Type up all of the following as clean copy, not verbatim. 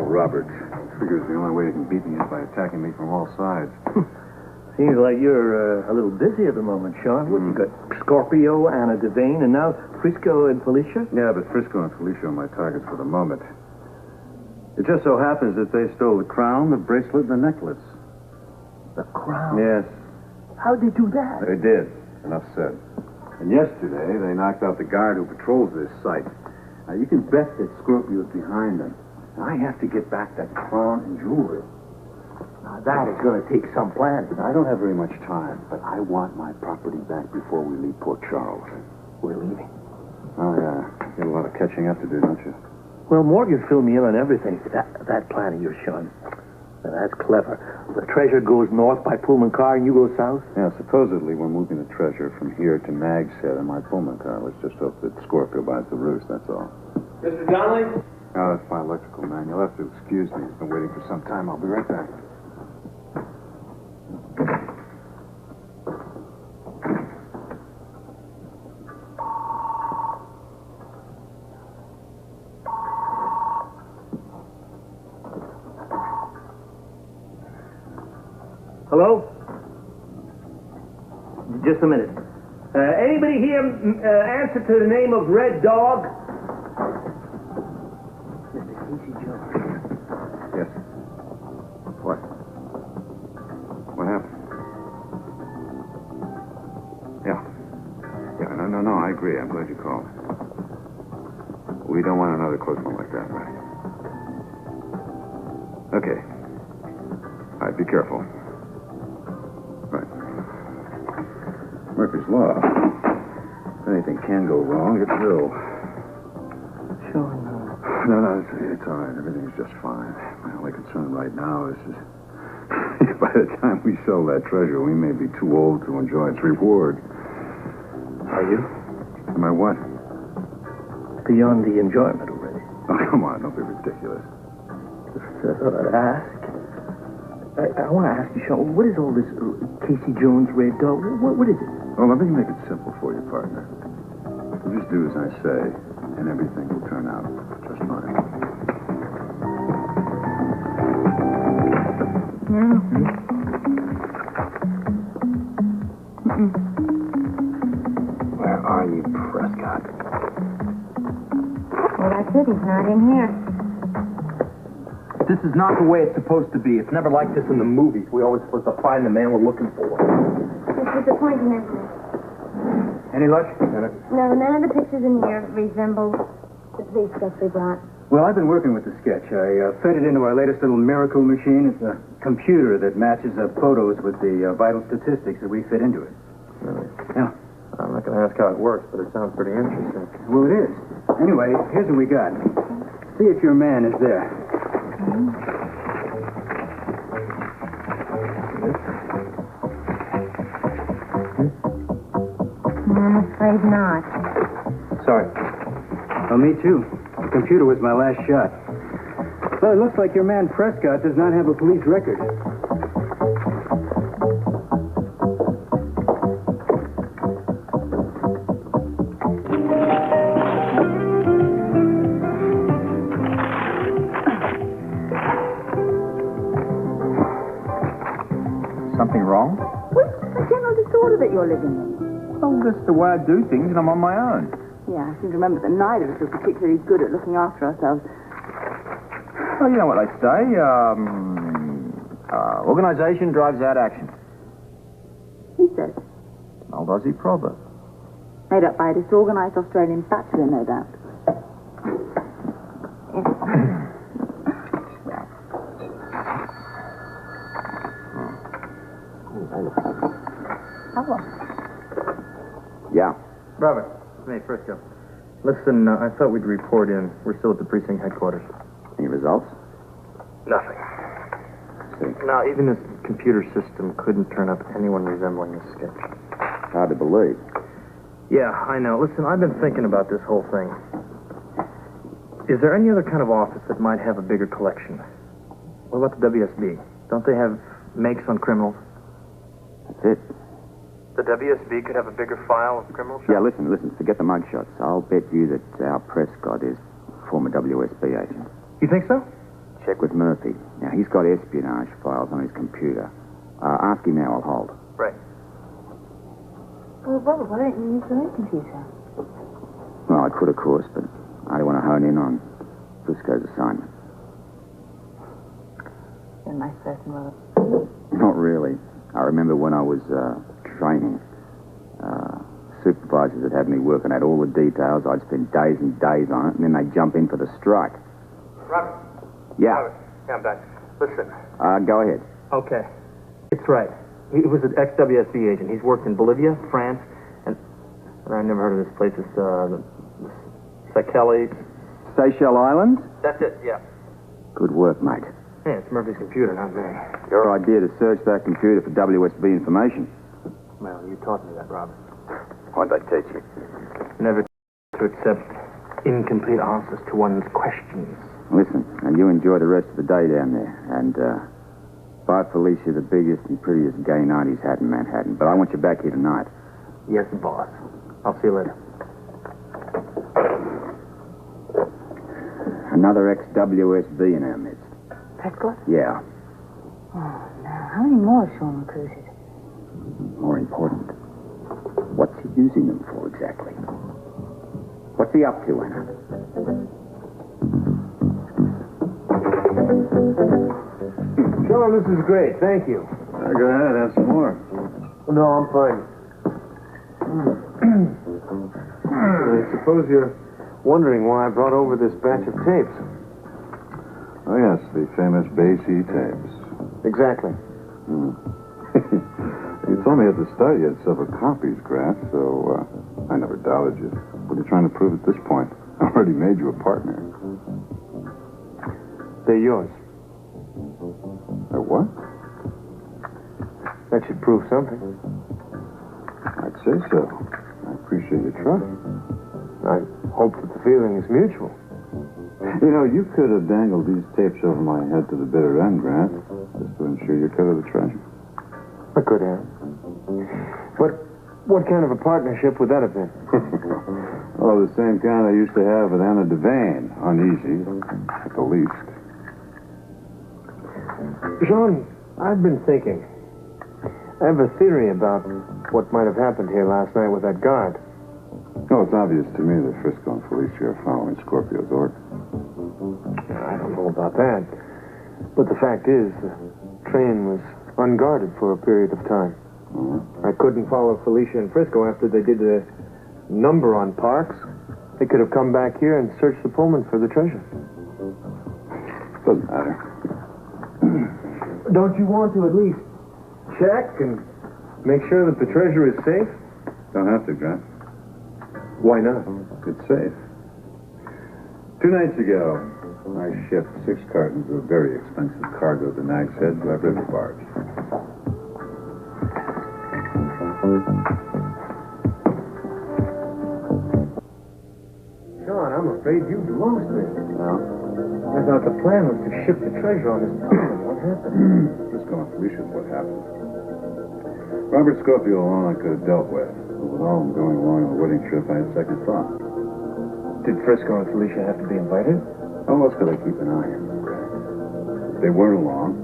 Robert. Figures the only way he can beat me is by attacking me from all sides. Seems like you're a little busy at the moment, Sean. What, you got Scorpio, Anna Devane, and now Frisco and Felicia? Yeah, but Frisco and Felicia are my targets for the moment. It just so happens that they stole the crown, the bracelet, and the necklace. The crown? Yes. How'd they do that? They did. Enough said. And yesterday, they knocked out the guard who patrols this site. Now, you can bet that Scorpio's behind them. I have to get back that crown and jewelry. Now, that is going to take some planning. I don't have very much time, but I want my property back before we leave Port Charles. We're leaving. Oh, yeah. You got a lot of catching up to do, don't you? Well, Morgan filled me in on everything. That plan of yours, Sean. Now, that's clever. The treasure goes north by Pullman car and you go south? Yeah, supposedly we're moving the treasure from here to Nagshead in my Pullman car. Let's just hope that Scorpio buys the roost, that's all. Mr. Donnelly? Oh, that's my electrical man. You'll have to excuse me. He's been waiting for some time. I'll be right back. Hello? Just a minute. Anybody here answer to the name of Red Dog? Mr. Casey Jones. Yes. What? What happened? Yeah. Yeah, no, I agree. I'm glad you called. We don't want another close one like that, right? Okay. All right, be careful. Right. Murphy's Law. If anything can go wrong, it will. Sure. No, it's all right. Everything's just fine. My only concern right now is by the time we sell that treasure, we may be too old to enjoy its reward. Are you? Am I what? Beyond the enjoyment already. Oh, come on. Don't be ridiculous. I thought I'd ask. I want to ask you, Sean, what is all this Casey Jones Red Dog? What is it? Well, let me make it simple for you, partner. You just do as I say, and everything will turn out just fine. Where are you, Prescott? Well, that's it. He's not in here. This is not the way it's supposed to be. It's never like this in the movies. We're always supposed to find the man we're looking for. It's disappointing, isn't it? Any luck? No, none of the pictures in here resemble the police sketch we brought. Well, I've been working with the sketch. I fed it into our latest little miracle machine. It's a computer that matches up photos with the vital statistics that we fit into it. Really? Yeah. I'm not going to ask how it works, but it sounds pretty interesting. Well, it is. Anyway, here's what we got. See if your man is there. I'm afraid not. Sorry. Well, me too. The computer was my last shot. Well, it looks like your man Prescott does not have a police record. Something wrong? What's the general disorder that you're living in? Oh, that's the way I do things, and I'm on my own. Yeah, I seem to remember that neither of us are particularly good at looking after ourselves. Well, you know what they say. Organization drives out action. He says. An old Aussie proverb. Made up by a disorganized Australian bachelor, no doubt. Yeah. Robert, it's me, Frisco. Listen, I thought we'd report in. We're still at the precinct headquarters. Any results? Nothing. No, even this computer system couldn't turn up anyone resembling this sketch. Hard to believe. Yeah, I know. Listen, I've been thinking about this whole thing. Is there any other kind of office that might have a bigger collection? What about the WSB? Don't they have makes on criminals? That's it. The WSB could have a bigger file of criminals? Yeah, listen, forget the mugshots. I'll bet you that our Prescott is former WSB agent. You think so? Check with Murphy. Now, he's got espionage files on his computer. Ask him now, I'll hold. Right. Well, Robert, why don't you use your own computer? Well, I could, of course, but I don't want to hone in on Frisco's assignment. You're a nice person, Robert. Not really. I remember when I was training, supervisors would have me working out all the details. I'd spend days and days on it, and then they'd jump in for the strike. Robert. Yeah. Robert. Yeah, I'm back. Listen. Go ahead. Okay. It's right. He was an ex-WSB agent. He's worked in Bolivia, France, and I never heard of this place. It's Seychelles Islands? That's it, yeah. Good work, mate. Yeah, it's Murphy's computer, not me. Your idea to search that computer for WSB information. Well, you taught me that, Robert. What'd I teach you? Never to accept incomplete answers to one's questions. Listen, and you enjoy the rest of the day down there. And, buy Felicia the biggest and prettiest gay night he's had in Manhattan. But I want you back here tonight. Yes, boss. I'll see you later. Another ex-WSB in our midst. Prescott? Yeah. Oh, no. How many more have Sean recruited? More important, what's he using them for exactly? What's he up to, Anna? Sean, this is great. Thank you. Go ahead, have some more. No, I'm fine. I suppose you're wondering why I brought over this batch of tapes. Oh, yes, the famous Basie tapes. Exactly. You told me at the start you had several copies, Grant, so I never doubted you. What are you trying to prove at this point? I already made you a partner. They're yours. What? That should prove something. I'd say so. I appreciate your trust. I hope that the feeling is mutual. You know, you could have dangled these tapes over my head to the bitter end, Grant, just to ensure you cover the treasure. I could have. But what kind of a partnership would that have been? Oh, the same kind I used to have with Anna Devane. Uneasy, at the least. Jean, I've been thinking. I have a theory about what might have happened here last night with that guard. Oh, it's obvious to me that Frisco and Felicia are following Scorpio's orders. I don't know about that. But the fact is, the train was unguarded for a period of time. I couldn't follow Felicia and Frisco after they did the number on Parks. They could have come back here and searched the Pullman for the treasure. Doesn't matter. Don't you want to at least check and make sure that the treasure is safe? Don't have to, Grant. Why not? It's safe. 2 nights ago, I shipped 6 cartons of very expensive cargo to Nagshead to our river barge. John, I'm afraid you've lost me. Well, I thought the plan was to ship the treasure on this Pullman. What happened? Frisco and Felicia's what happened. Robert Scorpio alone I could have dealt with. But with all going along on the wedding trip, I had second thought. Did Frisco and Felicia have to be invited? How else could I keep an eye on them, Greg? If they weren't along,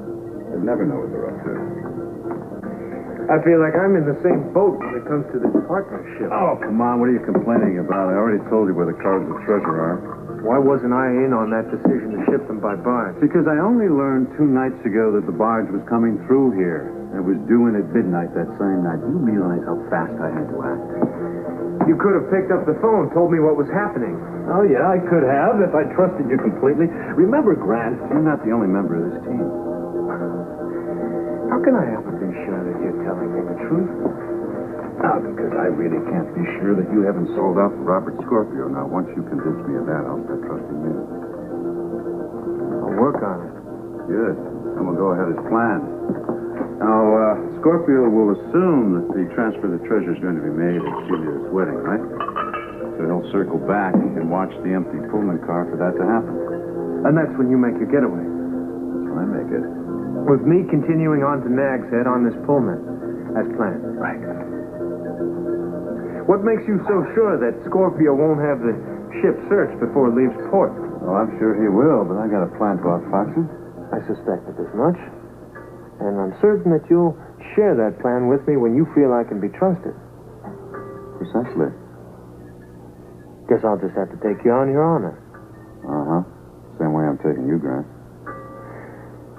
I'd never know what they're up to. I feel like I'm in the same boat when it comes to this partnership. Oh, come on, what are you complaining about? I already told you where the cards of treasure are. Why wasn't I in on that decision to ship them by barge? Because I only learned 2 nights ago that the barge was coming through here. It was due in at midnight that same night. You realize how fast I had to act. You could have picked up the phone, told me what was happening. Oh, yeah, I could have if I trusted you completely. Remember, Grant, you're not the only member of this team. How can I ever be sure that you're telling me the truth? Because I really can't be sure that you haven't sold out for Robert Scorpio. Now, once you convince me of that, I'll start trusting you. I'll work on it. Good. And we'll go ahead as planned. Now, Scorpio will assume that the transfer of the treasure is going to be made at Celia's wedding, right? So he'll circle back and watch the empty Pullman car for that to happen. And that's when you make your getaway. That's when I make it. With me continuing on to Nagshead on this Pullman, as planned. Right. What makes you so sure that Scorpio won't have the ship searched before it leaves port? Well, I'm sure he will, but I got a plan to outfox him. I suspected as much. And I'm certain that you'll share that plan with me when you feel I can be trusted. Precisely. Guess I'll just have to take you on your honor. Uh-huh. Same way I'm taking you, Grant.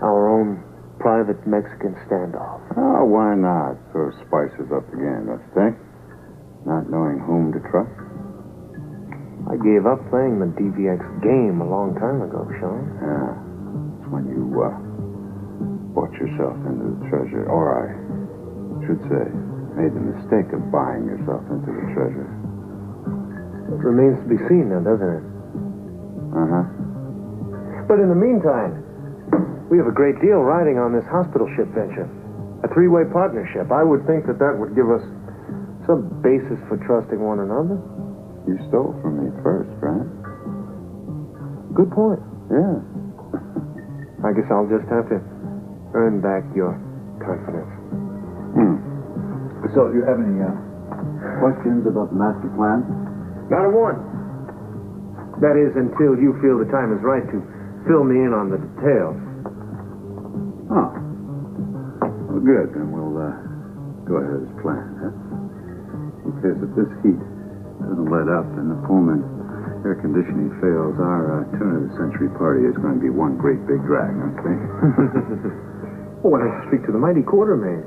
Our own private Mexican standoff. Oh, why not? Sort of spices up the game, don't you think? Not knowing whom to trust. I gave up playing the DVX game a long time ago, Sean. Yeah. It's when you, bought yourself into the treasure. Or I should say, made the mistake of buying yourself into the treasure. It remains to be seen now, doesn't it? Uh-huh. But in the meantime, we have a great deal riding on this hospital ship venture. A three-way partnership. I would think that that would give us some basis for trusting one another. You stole from me first, Grant. Good point. Yeah. I guess I'll just have to earn back your confidence. So, do you have any, questions about the master plan? Not a one. That is, until you feel the time is right to fill me in on the details. Oh. Well, good. Then we'll, go ahead as planned, huh? Because if this heat doesn't let up and the Pullman air conditioning fails, our turn-of-the-century party is going to be one great big drag, don't you think? Oh, why don't you speak to the mighty Quartermain?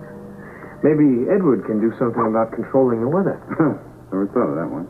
Maybe Edward can do something about controlling the weather. Never thought of that one.